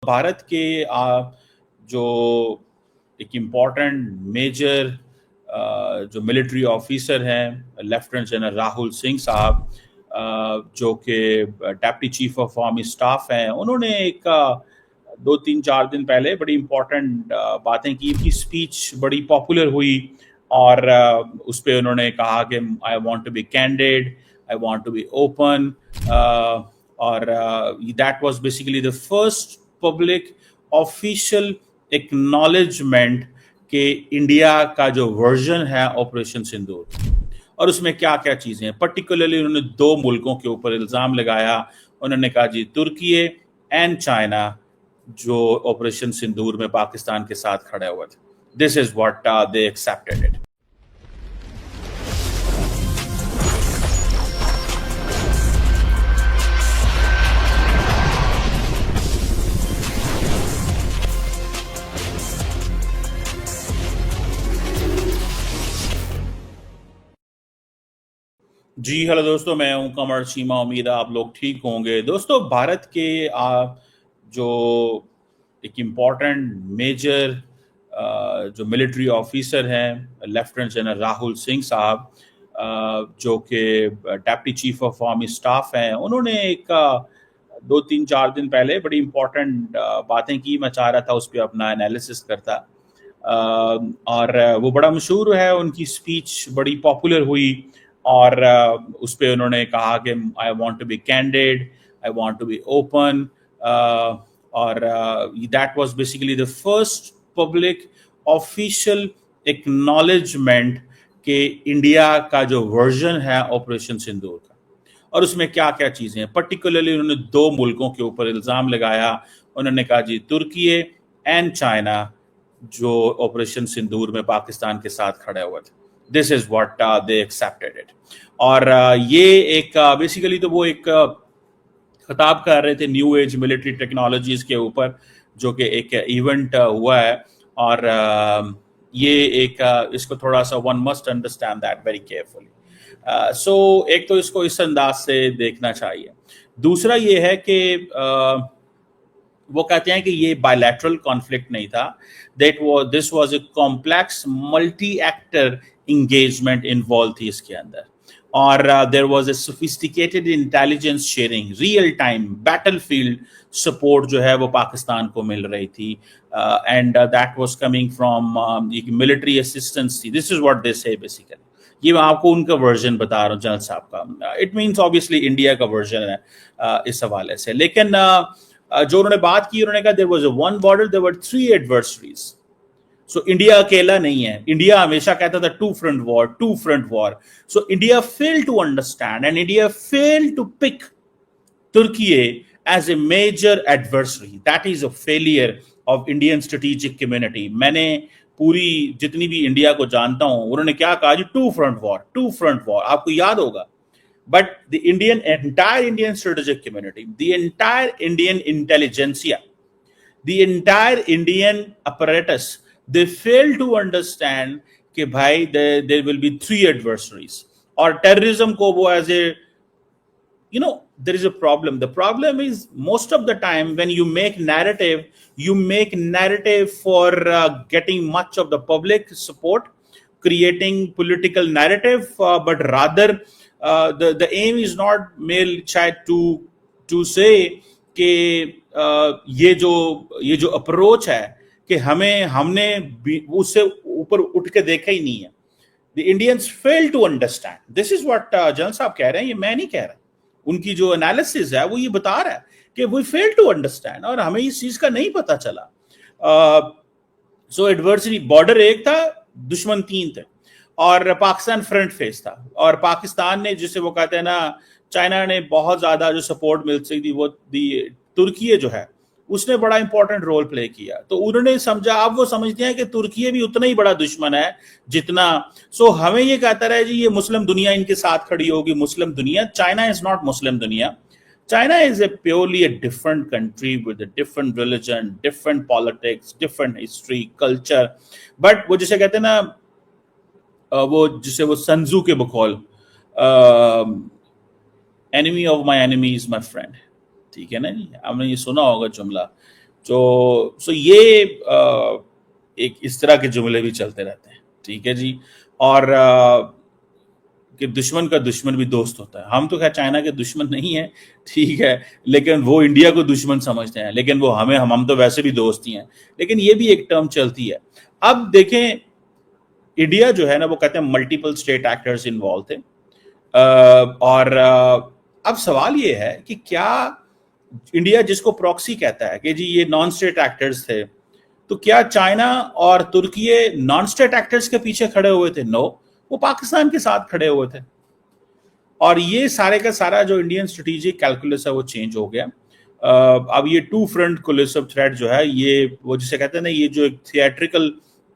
भारत के जो एक इम्पॉर्टेंट मेजर जो मिलिट्री ऑफिसर हैं लेफ्टिनेंट जनरल राहुल सिंह साहब, जो कि deputy chief of army staff हैं, उन्होंने एक 2-3-4 दिन पहले बड़ी इम्पोर्टेंट बातें की। उनकी स्पीच बड़ी पॉपुलर हुई और उस पर उन्होंने कहा कि I want to be candid, I want to be open, और that was basically the first public official acknowledgement कि इंडिया का जो वर्जन है ऑपरेशन सिंदूर, और उसमें क्या क्या चीजें हैं। पर्टिकुलरली उन्होंने 2 मुल्कों के ऊपर इल्जाम लगाया। उन्होंने कहा जी तुर्की एंड चाइना जो ऑपरेशन सिंदूर में पाकिस्तान के साथ खड़े हुए थे। This is what they accepted it. जी हेलो दोस्तों, मैं हूं कमर चीमा। उम्मीद है आप लोग ठीक होंगे। दोस्तों, भारत के जो एक इम्पॉर्टेंट मेजर जो मिलिट्री ऑफिसर हैं लेफ्टिनेंट जनरल राहुल सिंह साहब, जो कि deputy chief of army staff हैं, उन्होंने एक 2-3-4 दिन पहले बड़ी इम्पॉर्टेंट बातें की। मैं चाह रहा था उस पर अपना एनालिसिस करता, और वो बड़ा मशहूर है। उनकी स्पीच बड़ी पॉपुलर हुई और उस पर उन्होंने कहा कि I want to be candid, I want to be open, और that was basically the first public official acknowledgement कि इंडिया का जो वर्जन है ऑपरेशन सिंदूर का, और उसमें क्या क्या चीजें हैं। पर्टिकुलरली उन्होंने 2 मुल्कों के ऊपर इल्जाम लगाया। उन्होंने कहा जी तुर्की एंड चाइना जो ऑपरेशन सिंदूर में पाकिस्तान के साथ खड़े हुए थे। This is what they accepted it. और ये एक बेसिकली तो वो एक खिताब कर रहे थे न्यू एज मिलिट्री टेक्नोलॉजीज के ऊपर, जो कि एक इवेंट हुआ है। और ये एक इसको थोड़ा सा one must understand that very carefully. So एक तो इसको इस अंदाज से देखना चाहिए। दूसरा ये है कि वो कहते हैं कि ये बायलैटरल कॉन्फ्लिक्ट नहीं था, this was a complex multi actor engagement involve थी इसके अंदर। और there was a sophisticated intelligence sharing, real time battlefield support जो है वो पाकिस्तान को मिल रही थी, and that was coming from military assistance थी। This is what they say basically. ये मैं आपको उनका वर्जन बता रहा हूँ जनरल साहब का। इट मीन्स ऑब्वियसली इंडिया का वर्जन है इस हवाले से। लेकिन जो उन्होंने बात की, उन्होंने कहा there was a one border, there were 3 adversaries. So India अकेला नहीं है। इंडिया हमेशा कहता था two front war, two front war. So India failed to understand and India failed to pick Turkey as a major adversary. That is a failure of Indian strategic community. मैंने पूरी जितनी भी इंडिया को जानता हूं, उन्होंने क्या कहा जी two front war, two front war. आपको याद होगा। But the entire Indian strategic community, the entire Indian intelligentsia, the entire Indian apparatus, they fail to understand कि भाई there will be 3 adversaries. और terrorism को वो as a, there is a problem. The problem is most of the time when you make narrative for getting much of the public support, creating political narrative, but rather the aim is not male child to say कि ये जो approach है कि हमने उससे ऊपर उठ के देखा ही नहीं है। The Indians fail to understand. This is what general साहब कह रहे हैं, ये मैं नहीं कह रहा। उनकी जो एनालिसिस है वो ये बता रहा है कि we fail to understand, और हमें इस चीज का नहीं पता चला। सो एडवर्सरी बॉर्डर एक था, दुश्मन 3 थे, और पाकिस्तान फ्रंट फेस था। और पाकिस्तान ने, जिसे वो कहते हैं ना, चाइना ने बहुत ज्यादा जो सपोर्ट मिल सकती थी, वो तुर्की जो है उसने बड़ा इंपॉर्टेंट रोल प्ले किया। तो उन्होंने समझा, अब वो समझते हैं कि तुर्की भी उतना ही बड़ा दुश्मन है जितना। सो हमें ये कहता रहा जी ये मुस्लिम दुनिया इनके साथ खड़ी होगी, मुस्लिम दुनिया। चाइना इज नॉट मुस्लिम दुनिया। China is purely a different country with a different religion, different politics, different history, culture. But वो जिसे कहते हैं ना, वो संजू के बकौल, enemy of my enemy is my friend, ठीक है ना जी। आपने ये सुना होगा जुमला। सो ये एक इस तरह के जुमले भी चलते रहते हैं, ठीक है जी। और कि दुश्मन का दुश्मन भी दोस्त होता है। हम तो खैर चाइना के दुश्मन नहीं है, ठीक है, लेकिन वो इंडिया को दुश्मन समझते हैं, लेकिन वो हम तो वैसे भी दोस्त ही हैं। लेकिन ये भी एक टर्म चलती है। अब देखें, इंडिया जो है ना, वो कहते हैं मल्टीपल स्टेट एक्टर्स इन्वॉल्व थे। और अब सवाल ये है कि क्या इंडिया जिसको प्रॉक्सी कहता है कि जी ये नॉन स्टेट एक्टर्स थे, तो क्या चाइना और तुर्की नॉन स्टेट एक्टर्स के पीछे खड़े हुए थे? नो, वो पाकिस्तान के साथ खड़े हुए थे। और ये सारे का सारा जो इंडियन स्ट्रेटेजिक कैलकुलस है वो चेंज हो गया। अब ये टू फ्रंट कोलिसिव थ्रेट जो है, ये वो जिसे कहते हैं ना, ये जो एक थिएट्रिकल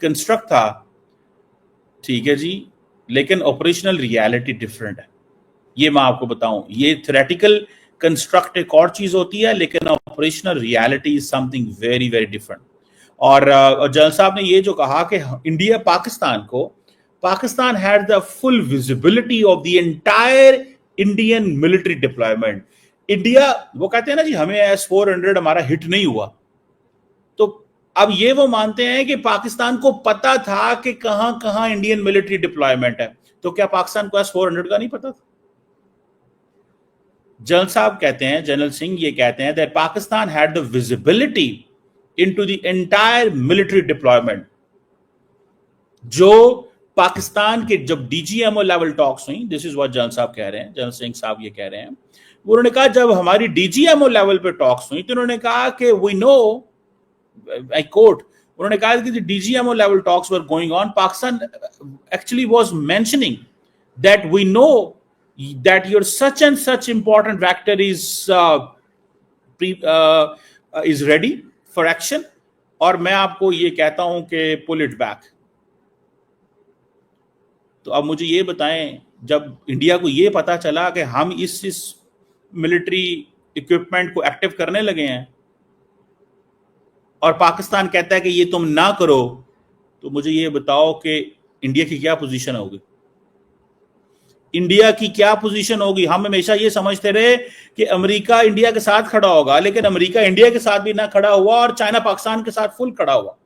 कंस्ट्रक्ट था, ठीक है जी, लेकिन ऑपरेशनल रियलिटी डिफरेंट है। ये मैं आपको बताऊं, ये थ्योरेटिकल कंस्ट्रक्ट एक और चीज होती है, लेकिन operational reality is something very very different. और जनरल साहब ने ये जो कहा कि India Pakistan had the full visibility of the entire Indian military deployment. India, वो कहते हैं ना जी, हमें S-400 हमारा हिट नहीं हुआ, तो अब ये वो मानते हैं कि पाकिस्तान को पता था कि कहां कहां इंडियन मिलिट्री डिप्लॉयमेंट है। तो क्या पाकिस्तान को S-400 का नहीं पता था? जनरल साहब कहते हैं, जनरल सिंह ये कहते हैं that Pakistan had the visibility into the entire military deployment. जो पाकिस्तान के जब DGMO लेवल टॉक्स हुई, दिस इज व्हाट जनरल साहब कह रहे हैं, जनरल सिंह साहब ये कह रहे हैं, उन्होंने कहा जब हमारी DGMO लेवल पे टॉक्स हुई तो उन्होंने कहा कि वी नो, आई कोट, उन्होंने कहा कि DGMO level talks were going on. Pakistan actually was mentioning that we know that your such and such important vector is ready for action, और मैं आपको ये कहता हूं कि pull it back. तो अब मुझे ये बताएं, जब इंडिया को ये पता चला कि हम इस मिलिट्री इक्विपमेंट को एक्टिव करने लगे हैं और पाकिस्तान कहता है कि ये तुम ना करो, तो मुझे ये बताओ कि इंडिया की क्या पोजीशन होगी? इंडिया की क्या पोजीशन होगी? हम हमेशा ये समझते रहे कि अमेरिका इंडिया के साथ खड़ा होगा, लेकिन अमेरिका इंडिया के साथ भी ना खड़ा हुआ और चाइना पाकिस्तान के साथ फुल खड़ा हुआ।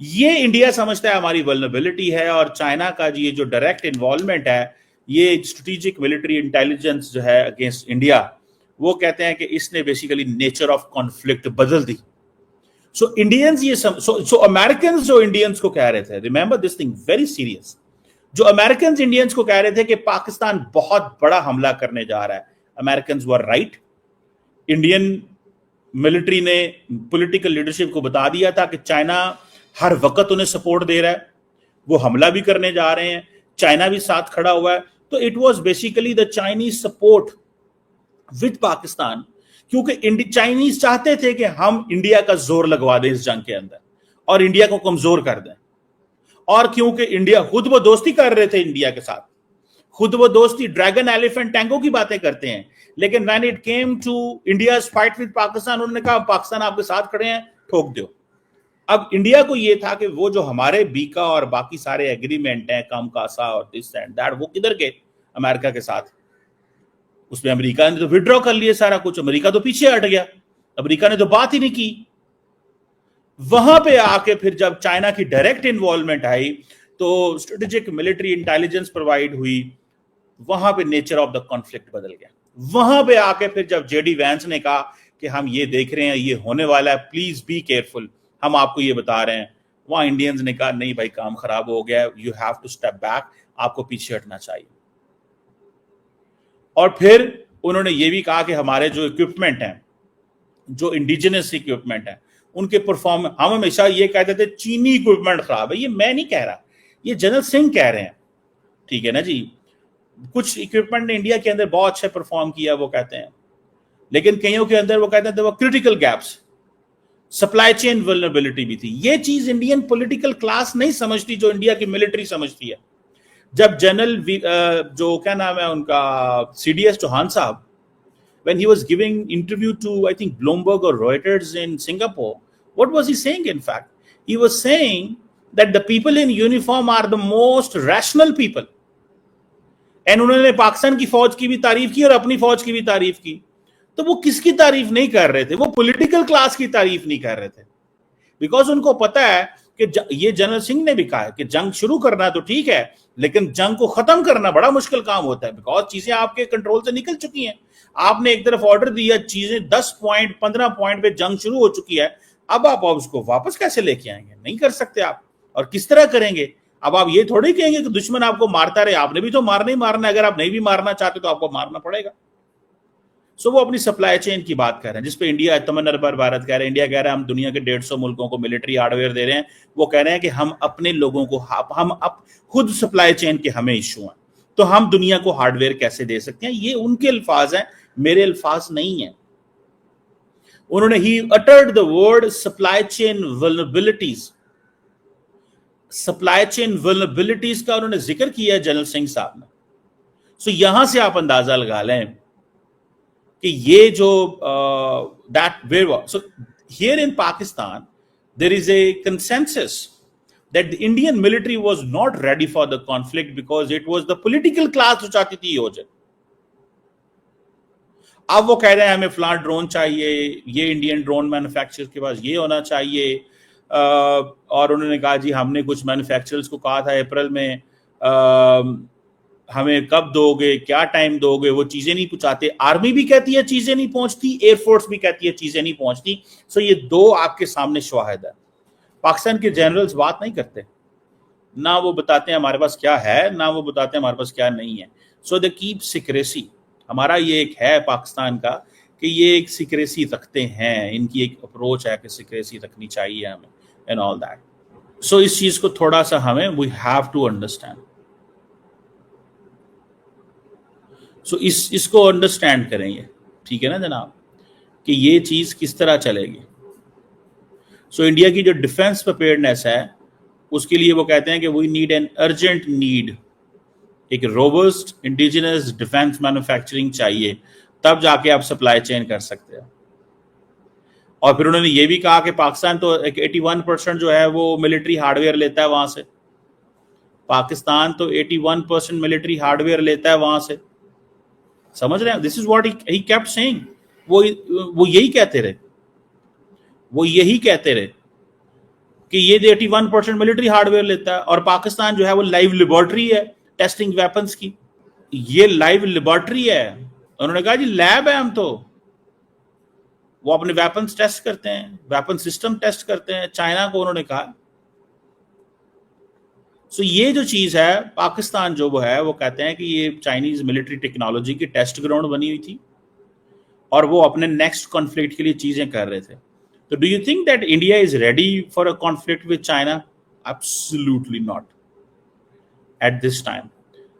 ये इंडिया समझता है हमारी वल्नरेबिलिटी है, और चाइना का ये जो डायरेक्ट इन्वॉल्वमेंट है, ये स्ट्रेटेजिक मिलिट्री इंटेलिजेंस जो है अगेंस्ट इंडिया, वो कहते हैं कि इसने बेसिकली नेचर ऑफ कॉन्फ्लिक्ट बदल दी। सो इंडियंस ये सो अमेरिकन जो इंडियंस को कह रहे थे, remember this thing very serious, जो अमेरिकन इंडियंस को कह रहे थे कि पाकिस्तान बहुत बड़ा हमला करने जा रहा है, अमेरिकन वर राइट। इंडियन मिलिट्री ने पॉलिटिकल लीडरशिप को बता दिया था कि चाइना हर वक्त उन्हें सपोर्ट दे रहा है, वो हमला भी करने जा रहे हैं, चाइना भी साथ खड़ा हुआ है। तो it was basically the Chinese support with Pakistan, क्योंकि चाइनीज चाहते थे कि हम इंडिया का जोर लगवा दें इस जंग के अंदर और इंडिया को कमजोर कर दें। और क्योंकि इंडिया खुद वो दोस्ती कर रहे थे इंडिया के साथ, खुद वो दोस्ती ड्रैगन एलिफेंट टैंकों की बातें करते हैं, लेकिन when it came to India's fight with Pakistan, उन्होंने कहा पाकिस्तान आपके साथ खड़े हैं, ठोक दो। अब इंडिया को ये था कि वो जो हमारे बीका और बाकी सारे एग्रीमेंट हैं, कम कासा और दिस एंड दैट, वो किधर गए अमेरिका के साथ? उसमें अमेरिका ने तो विड्रॉ कर लिए सारा कुछ, अमेरिका तो पीछे हट गया, अमेरिका ने तो बात ही नहीं की। वहां पे आके फिर जब चाइना की डायरेक्ट इन्वॉल्वमेंट आई, तो स्ट्रेटेजिक मिलिट्री इंटेलिजेंस प्रोवाइड हुई, वहां पे नेचर ऑफ द कॉन्फ्लिक्ट बदल गया। वहां पे आके फिर जब जेडी वैंस ने कहा कि हम ये देख रहे हैं, ये होने वाला है, प्लीज बी केयरफुल, हम आपको ये बता रहे हैं, वहां इंडियंस ने कहा नहीं भाई, काम खराब हो गया, you have to step back, आपको पीछे हटना चाहिए। और फिर उन्होंने ये भी कहा कि हमारे जो इक्विपमेंट हैं, जो इंडिजिनस इक्विपमेंट है, उनके परफॉर्मेंस, हम हमेशा ये कहते थे चीनी इक्विपमेंट खराब है, ये मैं नहीं कह रहा, ये जनरल सिंह कह रहे हैं, ठीक है ना जी। कुछ इक्विपमेंट ने इंडिया के अंदर बहुत अच्छे परफॉर्म किया वो कहते हैं, लेकिन कईयों के अंदर वो कहते हैं वो critical gaps, supply chain vulnerability भी थी। ये चीज इंडियन पॉलिटिकल क्लास नहीं समझती जो इंडिया की मिलिट्री समझती है। जब जनरल जो क्या नाम है उनका, CDS चौहान साहब, when he was giving interview to I think Bloomberg or Reuters in Singapore, what was he saying? In fact, he was saying that the people in uniform are the most rational people, and उन्होंने पाकिस्तान की फौज की भी तारीफ की और अपनी फौज की भी तारीफ की। तो वो किसकी तारीफ नहीं कर रहे थे, वो पॉलिटिकल क्लास की तारीफ नहीं कर रहे थे, बिकॉज उनको पता है कि ये जनरल सिंह ने भी कहा है कि जंग शुरू करना तो ठीक है, लेकिन जंग को खत्म करना बड़ा मुश्किल काम होता है, बिकॉज चीजें आपके कंट्रोल से निकल चुकी हैं। आपने एक तरफ ऑर्डर दिया, चीजें 10 पॉइंट 15 पॉइंट पे जंग शुरू हो चुकी है, अब आप उसको वापस कैसे लेके आएंगे? नहीं कर सकते आप, और किस तरह करेंगे? अब आप ये थोड़ी कहेंगे कि दुश्मन आपको मारता रहे, आपने भी तो मारना ही मारना है, अगर आप नहीं भी मारना चाहते तो आपको मारना पड़ेगा। सो वो अपनी सप्लाई चेन की बात कर रहे हैं, जिसपे इंडिया तमन्ना पर भारत कह रहा है, इंडिया कह रहा है हम दुनिया के 150 मुल्कों को मिलिट्री हार्डवेयर दे रहे हैं। वो कह रहे हैं कि हम अपने लोगों को, हम खुद सप्लाई चेन के हमें इश्यू है, तो हम दुनिया को हार्डवेयर कैसे दे सकते हैं? ये उनके अल्फाज हैं, मेरे अल्फाज नहीं है। उन्होंने he uttered the word supply chain vulnerabilities, supply chain vulnerabilities का उन्होंने जिक्र किया है जनरल सिंह साहब ने। सो यहां से आप अंदाजा लगा लें कि ये जो that where so here in Pakistan there is a consensus that the Indian military was not ready for the conflict because it was the political class जो चाहती थी हो जाए। अब वो कह रहे हैं हमें फ्लान ड्रोन चाहिए, ये इंडियन ड्रोन मैन्युफैक्चरर के पास ये होना चाहिए, और उन्होंने कहा जी हमने कुछ मैन्युफैक्चरर्स को कहा था अप्रैल में हमें कब दोगे, क्या टाइम दोगे, वो चीजें नहीं पहुंचाते। आर्मी भी कहती है चीजें नहीं पहुंचती, एयरफोर्स भी कहती है चीजें नहीं पहुंचती। सो ये दो आपके सामने शवाहिद है। पाकिस्तान के जनरल्स बात नहीं करते, ना वो बताते हैं हमारे पास क्या है, ना वो बताते हैं हमारे पास क्या नहीं है। सो दे कीप सिक्रेसी। हमारा ये एक है पाकिस्तान का कि ये एक सिक्रेसी रखते हैं, इनकी एक अप्रोच है कि सिक्रेसी रखनी चाहिए हमें एंड ऑल दैट। सो इस चीज को थोड़ा सा हमें वी हैव टू अंडरस्टैंड। सो इसको अंडरस्टैंड करेंगे, ठीक है ना जनाब, कि ये चीज किस तरह चलेगी। सो इंडिया की जो डिफेंस प्रिपेयर्डनेस है उसके लिए वो कहते हैं कि we need an urgent need, एक रोबस्ट इंडिजिनस डिफेंस मैन्युफैक्चरिंग चाहिए, तब जाके आप सप्लाई चेन कर सकते हैं। और फिर उन्होंने ये भी कहा कि पाकिस्तान तो 81% जो है वो मिलिट्री हार्डवेयर लेता है वहां से, पाकिस्तान तो 81% मिलिट्री हार्डवेयर लेता है वहां से। समझ रहे हैं? This is what he kept saying. वो यही कहते रहे, वो यही कहते रहे कि ये 81% मिलिट्री हार्डवेयर लेता है, और पाकिस्तान जो है वो लाइव लेबोरेटरी है टेस्टिंग वेपन्स की। ये लाइव लेबोरेटरी है। उन्होंने कहा जी लैब है हम तो, वो अपने वेपन्स टेस्ट करते हैं, वेपन सिस्टम टेस्ट करते हैं, चाइना को उन्होंने कहा। सो ये जो चीज है पाकिस्तान जो वो है वो कहते हैं कि ये चाइनीज मिलिट्री टेक्नोलॉजी की टेस्ट ग्राउंड बनी हुई थी, और वो अपने नेक्स्ट कॉन्फ्लिक्ट के लिए चीजें कर रहे थे। तो do you think that India is ready for a conflict with China? Absolutely not at this time.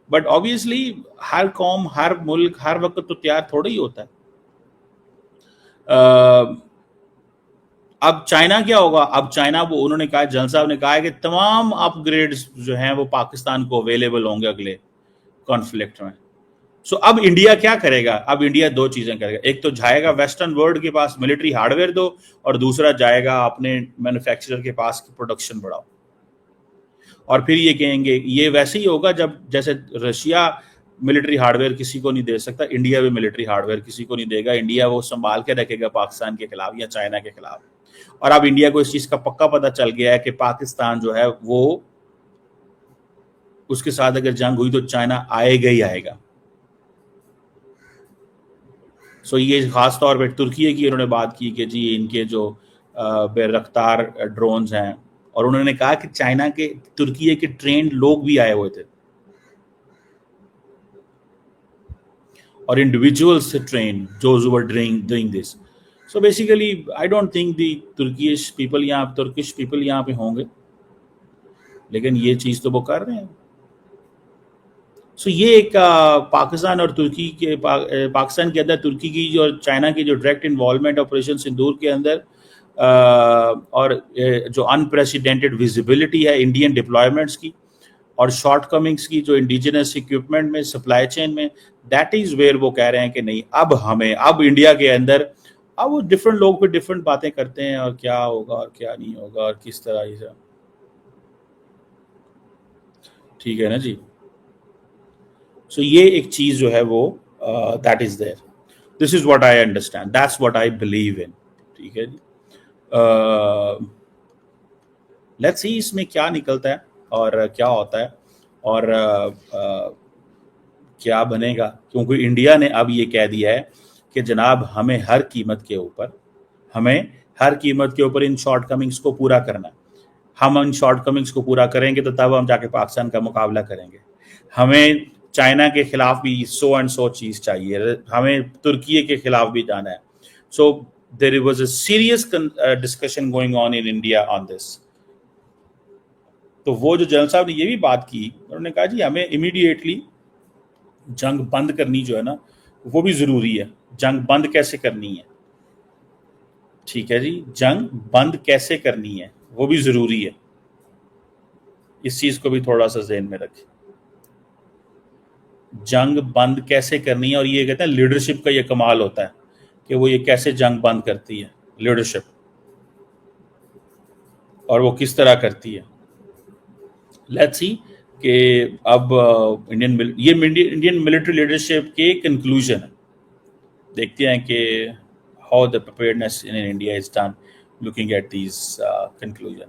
But obviously हर कौम, हर मुल्क, हर वक्त तो तैयार थोड़ा ही होता है। अब चाइना क्या होगा? अब चाइना, वो उन्होंने कहा, जनरल साहब ने कहा है कि तमाम अपग्रेड्स जो हैं वो पाकिस्तान को अवेलेबल होंगे अगले कॉन्फ्लिक्ट में। सो अब इंडिया क्या करेगा? अब इंडिया दो चीजें करेगा, एक तो जाएगा वेस्टर्न वर्ल्ड के पास मिलिट्री हार्डवेयर दो, और दूसरा जाएगा अपने मैन्युफैक्चरर के पास की प्रोडक्शन बढ़ाओ। और फिर ये कहेंगे, ये वैसे ही होगा जब जैसे रशिया मिलिट्री हार्डवेयर किसी को नहीं दे सकता, इंडिया भी मिलिट्री हार्डवेयर किसी को नहीं देगा। इंडिया वो संभाल के रखेगा पाकिस्तान के खिलाफ या चाइना के खिलाफ। और अब इंडिया को इस चीज का पक्का पता चल गया है कि पाकिस्तान जो है वो, उसके साथ अगर जंग हुई तो चाइना आएगा ही आएगा। सो ये खास तौर पे तुर्की की उन्होंने बात की कि जी इनके जो बेरफ्तार ड्रोन्स हैं, और उन्होंने कहा कि चाइना के, तुर्की के ट्रेंड लोग भी आए हुए थे, और इंडिविजुअल्स से ट्रेन जो were doing this. So basically I don't think the Turkish people यहाँ पे होंगे, लेकिन ये चीज तो वो कर रहे हैं। सो ये एक पाकिस्तान और तुर्की के पाकिस्तान के अंदर तुर्की की और चाइना की जो डायरेक्ट इन्वॉल्वमेंट ऑपरेशन सिंदूर के अंदर, और जो अनप्रेसिडेंटेड विजिबिलिटी है इंडियन डिप्लॉयमेंट्स की, और शॉर्ट कमिंग्स की जो इंडिजिनस इक्विपमेंट में, सप्लाई चेन में, दैट इज वेयर वो कह रहे हैं कि नहीं, अब इंडिया के अंदर, अब वो डिफरेंट लोग पे डिफरेंट बातें करते हैं, और क्या होगा और क्या नहीं होगा और किस तरह से, ठीक है ना जी। सो ये एक चीज जो है वो that is there. This is what I understand, that's what I believe in. ठीक है जी, लेट्स सी इसमें क्या निकलता है और क्या होता है और क्या बनेगा, क्योंकि इंडिया ने अब ये कह दिया है कि जनाब हमें हर कीमत के ऊपर इन शॉर्टकमिंग्स को पूरा करना है। हम इन शॉर्टकमिंग्स को पूरा करेंगे तो तब हम जाके पाकिस्तान का मुकाबला करेंगे। हमें चाइना के खिलाफ भी सो एंड सो चीज चाहिए, हमें तुर्की के खिलाफ भी जाना है। So there was a serious discussion going on in India on this. तो वो जो जनरल साहब ने ये भी बात की, उन्होंने कहा जी हमें इमीडिएटली जंग बंद करनी जो है ना वो भी जरूरी है। जंग बंद कैसे करनी है, ठीक है जी, जंग बंद कैसे करनी है वो भी जरूरी है। इस चीज को भी थोड़ा सा ज़हन में रखें, जंग बंद कैसे करनी है। और ये कहते हैं लीडरशिप का ये कमाल होता है कि वो ये कैसे जंग बंद करती है, लीडरशिप, और वो किस तरह करती है। लेट्स सी कि अब इंडियन मिलिट्री लीडरशिप के कंक्लूजन है, देखते हैं कि how the preparedness in India is done looking at these conclusion.